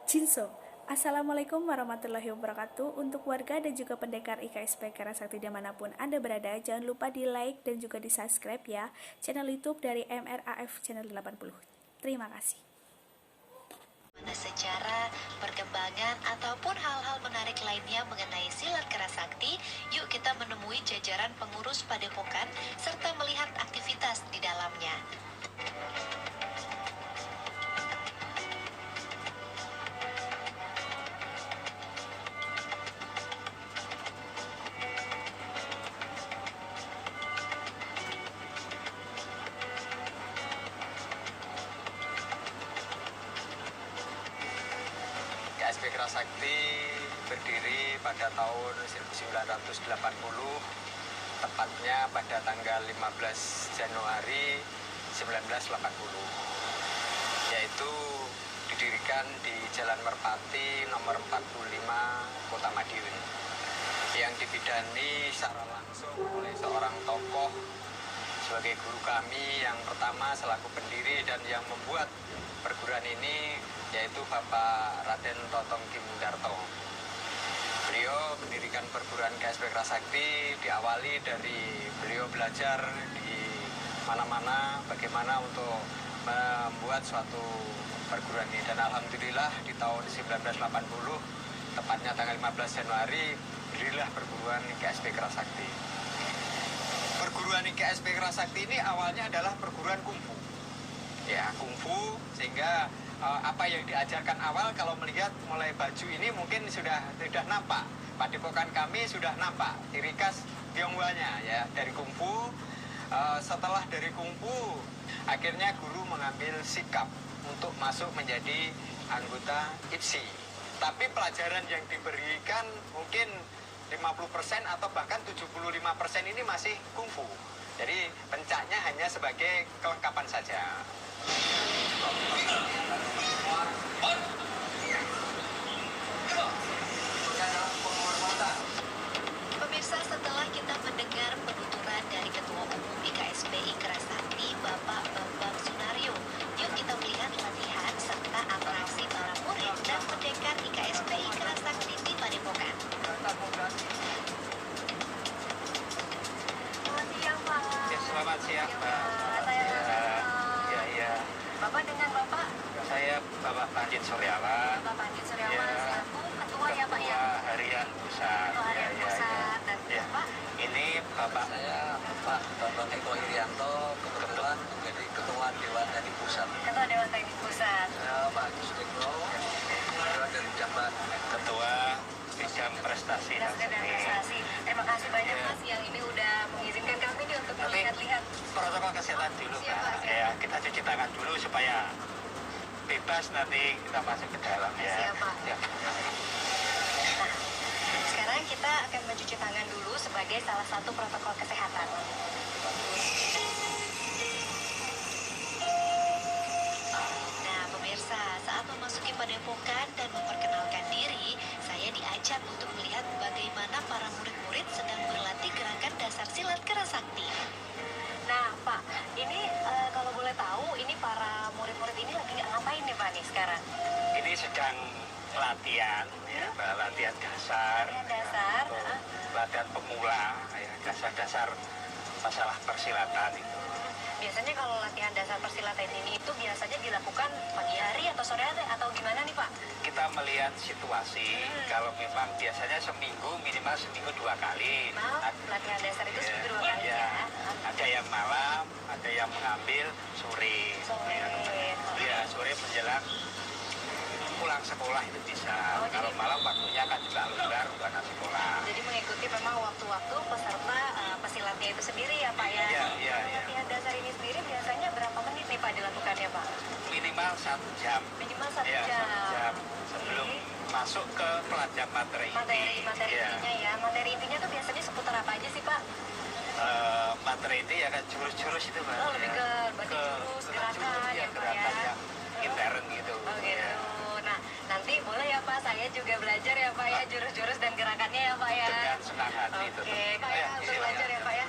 Jinso. Assalamualaikum warahmatullahi wabarakatuh. Untuk warga dan juga pendekar IKSP Kerasakti dimanapun Anda berada, jangan lupa di like dan juga di subscribe ya channel YouTube dari MRAF Channel 80. Terima kasih. Sejarah, perkembangan, ataupun hal-hal menarik lainnya mengenai silat kerasakti, yuk kita menemui jajaran pengurus padepokan serta melihat aktivitas di dalamnya. KSP Kerasakti berdiri pada tahun 1980, tepatnya pada tanggal 15 Januari 1980, yaitu didirikan di Jalan Merpati nomor 45, Kota Madiun, yang dibidani secara langsung oleh seorang tokoh sebagai guru kami yang pertama selaku pendiri dan yang membuat perguruan ini, yaitu Bapak Raden Totong Kimundarto. Beliau mendirikan perguruan KSP Kerasakti diawali dari beliau belajar di mana-mana bagaimana untuk membuat suatu perguruan ini. Dan alhamdulillah di tahun 1980, tepatnya tanggal 15 Januari, berdirilah perguruan KSP Kerasakti. Perguruan KSP Kerasakti ini awalnya adalah perguruan kungfu. Ya, kungfu, sehingga apa yang diajarkan awal kalau melihat mulai baju ini mungkin sudah nampak. Padepokan kami sudah nampak ciri khas Tionghoanya ya dari kungfu. Setelah dari kungfu, akhirnya guru mengambil sikap untuk masuk menjadi anggota IPSI. Tapi pelajaran yang diberikan mungkin 50% atau bahkan 75% ini masih kungfu. Jadi pencaknya hanya sebagai kelengkapan saja. Pemirsa, setelah kita mendengar penuturan dari Ketua Umum IKSPI Kerasakti, Bapak Bambang Sunario, yuk kita melihat latihan serta atraksi para murid dan pendekar IKSPI Kerasakti di Padepokan. Selamat siang, Pak. Ya, selamat siang, Pak. Ya. Bapak dengan Bapak? Saya Bapak Pandit Suryawan. Bapak Pandit Suryawan Ya. selaku ketua ya, Pak ya? Ketua Harian Pusat. Ketua Harian Pusat. Dan Ya. Bapak? Ini Bapak Saya Pak Bambang Eko Irianto, kebetulan menjadi Ketua Dewan Teknik Pusat. Ketua Dewan Teknik Pusat. Saya Pak Agus Tekno, Dewan dari Jabat. Ketua Bidang Prestasi Dan Prestasi. Terima kasih banyak, Ya. Mas, yang ini udah mengizinkan kami nih untuk Nanti melihat-lihat. protokol kesehatan dulu, Siap, Pak. Pak, siap. Ya, kita cuci tangan dulu supaya bebas nanti kita masuk ke dalam ya. Siap, Pak. Ya. Nah, sekarang kita akan mencuci tangan dulu sebagai salah satu protokol kesehatan. Nah, pemirsa, saat memasuki padepokan dan memperkenalkan diri, saya diajak untuk melihat bagaimana para murid-murid sedang berlatih gerakan dasar silat kerasakti. Nah, Pak, ini kalau boleh tahu, ini para murid-murid ini lagi ngapain nih, Pak, nih sekarang? Ini sedang latihan, ya, latihan dasar. Latihan dasar, Ya, untuk heeh. latihan pemula, ya, dasar-dasar masalah persilatan itu. Biasanya kalau latihan dasar persilatan ini itu biasanya dilakukan pagi hari atau sore hari atau gimana nih, Pak? Kita melihat situasi, kalau memang biasanya minimal seminggu 2 kali. Maaf, latihan dasar itu seminggu 2 kali Ya, ya. ada yang malam, ada yang mengambil sore. Sore. Ya, sore menjelang pulang sekolah itu bisa. Oh, Kalau jadi- malam waktunya kan juga longgar untuk anak sekolah. Jadi mengikuti memang waktu-waktu peserta pesilatnya itu sendiri ya, Pak ya. Iya. Latihan dasar ini sendiri biasanya berapa menit nih, Pak, dilakukannya, Pak? Minimal 1 jam. Minimal 1 Ya, jam. 1 jam sebelum masuk ke pelajaran materi inti. Materi Ya. intinya ya. Materi intinya tuh biasanya seputar apa aja sih, Pak? Materi inti ya kan jurus-jurus itu, Mbak. Oh, lebih ke berarti Ke jurus, gerakan ya, Pak gerakan ya. yang intern gitu. Oh gitu. Ya. Nah, nanti boleh ya, Pak, saya juga belajar ya, Pak ya, jurus-jurus dan gerakannya ya, Pak ya. Dengan senang hati itu. Oke, Pak ya, untuk belajar ya, Pak ya.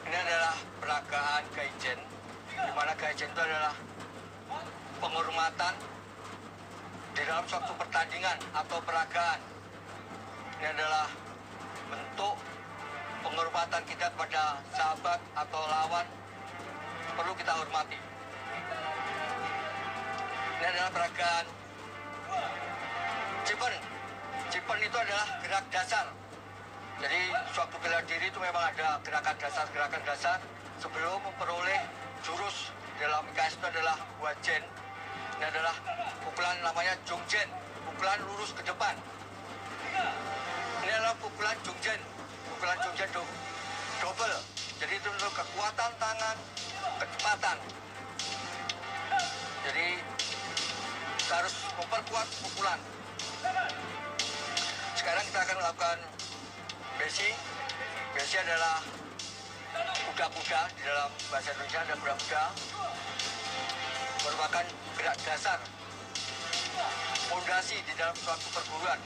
Ini adalah peragaan Kaizen, di mana Kaizen itu adalah penghormatan di dalam suatu pertandingan atau peragaan. Ini adalah bentuk penghormatan kita kepada sahabat atau lawan, perlu kita hormati. Ini adalah peragaan Cipen. Cipen itu adalah gerak dasar. Jadi suatu bela diri itu memang ada gerakan dasar sebelum memperoleh jurus. Dalam IKS itu adalah wajen. Ini adalah pukulan namanya jungjen, pukulan lurus ke depan. Ini adalah pukulan jungjen double. Jadi itu untuk kekuatan tangan, kecepatan. Jadi kita harus memperkuat pukulan. Sekarang kita akan melakukan besi. Besi adalah kuda-kuda, di dalam bahasa Indonesia ada kuda-kuda, merupakan gerak dasar, fondasi di dalam suatu perguruan,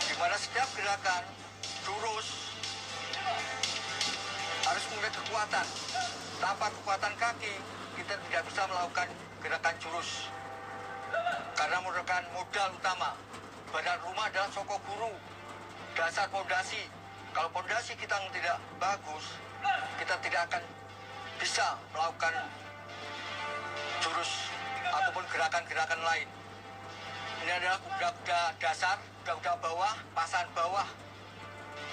di mana setiap gerakan jurus harus memiliki kekuatan. Tanpa kekuatan kaki, kita tidak bisa melakukan gerakan jurus, karena merupakan modal utama. Badan rumah adalah soko guru, dasar fondasi. Kalau fondasi kita tidak bagus, kita tidak akan bisa melakukan jurus ataupun gerakan-gerakan lain. Ini adalah kuda-kuda dasar, kuda-kuda bawah, pasangan bawah.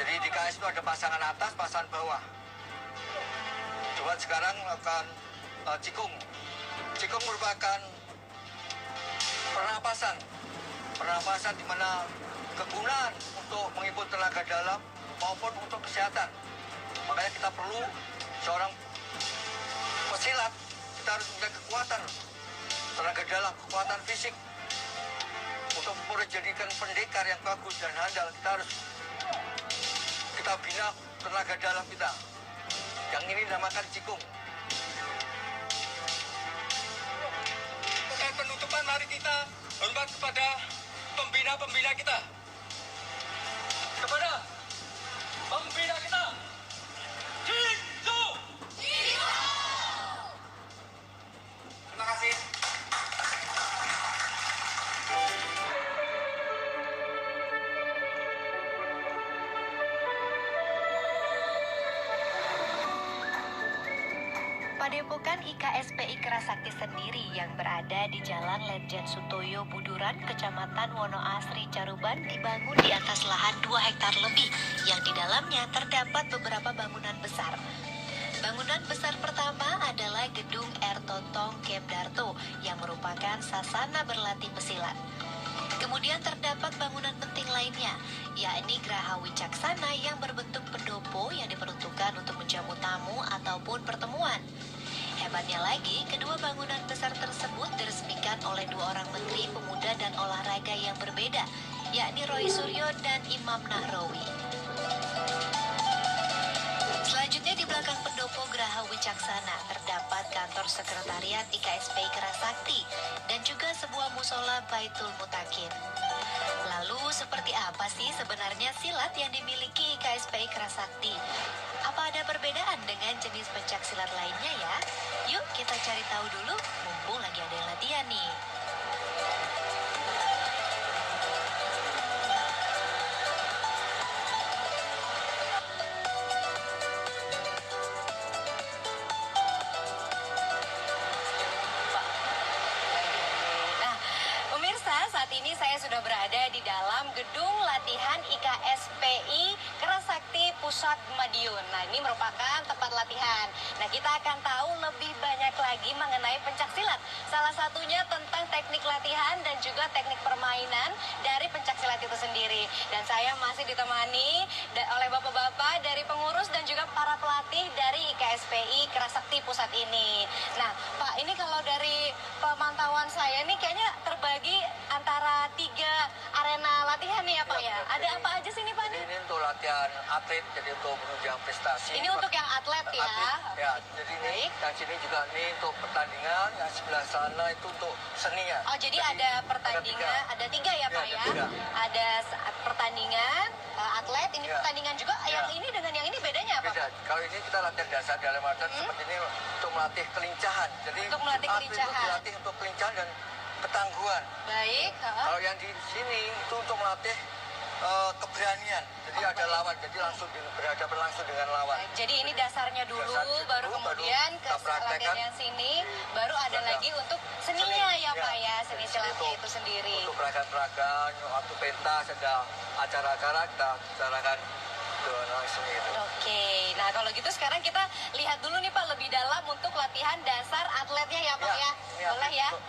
Jadi di KS itu ada pasangan atas, pasangan bawah. Coba sekarang melakukan cikung. Cikung merupakan pernapasan di mana kegunaan untuk menghimpun tenaga dalam maupun untuk kesehatan. Makanya kita perlu seorang pesilat, kita harus punya kekuatan tenaga dalam, kekuatan fisik. Untuk menjadikan pendekar yang bagus dan handal, kita bina tenaga dalam kita. Yang ini dinamakan cikung. Untuk penutupan, mari kita hormat kepada pembina-pembina kita. Kepada pembina kita. Jinju! Terima kasih. Padepokan IKSPI Kerasakti sendiri yang berada di Jalan Letjen Sutoyo Buduran, Kecamatan Wonoasri, Caruban, dibangun di atas lahan 2 hektar lebih yang di dalamnya terdapat beberapa bangunan besar. Bangunan besar pertama adalah Gedung R. Totong Kebdarto yang merupakan sasana berlatih pesilat. Kemudian terdapat bangunan penting lainnya, yakni Graha Wicaksana yang berbentuk pendopo yang diperuntukkan untuk menjamu tamu ataupun pertemuan. Hebatnya lagi, kedua bangunan besar tersebut diresmikan oleh 2 orang menteri pemuda dan olahraga yang berbeda, yakni Roy Suryo dan Imam Nahrawi. Selanjutnya di belakang pendopo Graha Wicaksana terdapat kantor sekretariat IKSPI Kerasakti dan juga sebuah musola Baitul Mutakin. Lalu seperti apa sih sebenarnya silat yang dimiliki IKSPI Kerasakti? Apa ada perbedaan dengan jenis pencak silat lainnya ya? Yuk kita cari tahu dulu, mumpung lagi ada yang latihan nih. Saat ini saya sudah berada di dalam gedung latihan IKSPI Kerasakti Pusat Madiun. Nah, ini merupakan tempat latihan. Nah, kita akan tahu lebih banyak lagi mengenai pencak silat. Salah satunya tentang teknik latihan dan juga teknik permainan dari pencak silat itu sendiri. Dan saya masih ditemani oleh bapak-bapak dari pengurus dan juga para pelatih dari IKSPI Kerasakti Pusat ini. Nah, Pak, ini kalau dari pemantauan saya nih kayaknya terbagi antara 3 arena latihan nih ya Pak ya. Ada apa aja sih nih Pak? Ini untuk latihan atlet, jadi untuk menunjang prestasi. Ini untuk yang atlet ya. Atlet, ya, jadi ini dan sini juga ini untuk pertandingan. Yang sebelah sana itu untuk seninya. Oh, jadi ada pertandingan, ada tiga ya Pak Ada ya? tiga. Ada pertandingan, atlet, ini Ya. pertandingan juga. Ya. Yang ini dengan yang ini bedanya apa Beda. Pak? Kalau ini kita latihan dasar dalam artian seperti ini untuk melatih kelincahan. Jadi Untuk melatih atlet itu kelincahan. dilatih untuk kelincahan dan ketangguhan. Baik, Kalau yang di sini itu untuk melatih keberanian. Jadi ada lawan, jadi langsung berhadapan langsung dengan lawan. Baik, jadi ini dasarnya dulu, Dasarnya baru dulu, kemudian baru ke kita praktekkan. latihan yang sini, baru ada Ada. lagi untuk seninya Seni, ya ya. Pak ya, seni silatnya Untuk- itu sendiri. Untuk peragaan-peragaan, waktu pentas, ada acara-acara kita bicarakan dengan seni itu. Oke, nah kalau gitu sekarang kita lihat dulu nih Pak lebih dalam untuk latihan dasar atletnya ya Pak ya. ini Boleh ya? atlet